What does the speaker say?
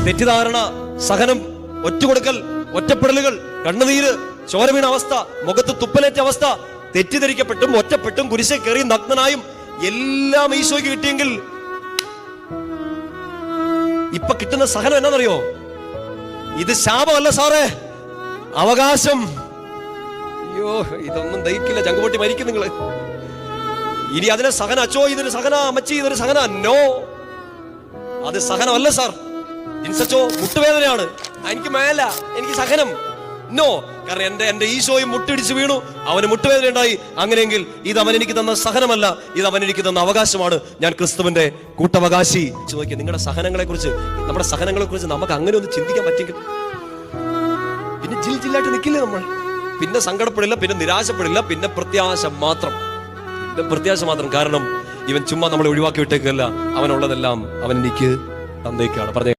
തെറ്റിദ്ധാരണ, സഹനം, ഒറ്റുകൊടുക്കൽ, ഒറ്റപ്പെടലുകൾ, കണ്ണുനീര്, ചോര വീണ അവസ്ഥ, മുഖത്ത് തുപ്പലേറ്റ അവസ്ഥ, തെറ്റിദ്ധരിക്കപ്പെട്ടും ഒറ്റപ്പെട്ടും കുരിശെ കയറി നഗ്നനായും എല്ലാം ഈശോയ്ക്ക് കിട്ടിയെങ്കിൽ ഇപ്പൊ കിട്ടുന്ന സഹനം എന്നാന്നറിയോ? ഇത് ശാപമല്ല സാറേ, അവകാശം. അയ്യോ, ഇതൊന്നും ദഹിക്കില്ല, ചങ്കുപൊട്ടി മരിക്കും നിങ്ങള്. ഇനി അതിനെ സഹന, അച്ചോ ഇതൊരു സഹന, അമ്മച്ചി ഇതൊരു സഹന, നോ, അത് സഹനമല്ല സാർ. ഇൻസച്ചോ മുട്ടുവേദനയാണ്, എനിക്ക് മേല, എനിക്ക് സഹനം, നോ. കാരണം എന്റെ ഈശോയും മുട്ടിടിച്ച് വീണു, അവന് മുട്ടുവേദന ഉണ്ടായി. അങ്ങനെയെങ്കിൽ ഇത് അവൻ എനിക്ക് തന്ന സഹനമല്ല, ഇത് അവൻ എനിക്ക് തന്ന അവകാശമാണ്. ഞാൻ ക്രിസ്തുവിന്റെ കൂട്ടവകാശി. നോക്കിയ നിങ്ങളുടെ സഹനങ്ങളെ കുറിച്ച്, നമ്മുടെ സഹനങ്ങളെ കുറിച്ച് നമുക്ക് അങ്ങനെ ഒന്ന് ചിന്തിക്കാൻ പറ്റെങ്കിൽ പിന്നെ ജില്ലായിട്ട് നിൽക്കില്ലേ നമ്മൾ? പിന്നെ സങ്കടപ്പെടില്ല, പിന്നെ നിരാശപ്പെടില്ല, പിന്നെ പ്രത്യാശ മാത്രം, പ്രത്യാശ മാത്രം. കാരണം ഇവൻ ചുമ്മാ നമ്മളെ ഒഴിവാക്കി വിട്ടേക്കല്ല, അവനുള്ളതെല്ലാം അവൻ എനിക്ക് തന്നേക്കാണ്. പറഞ്ഞ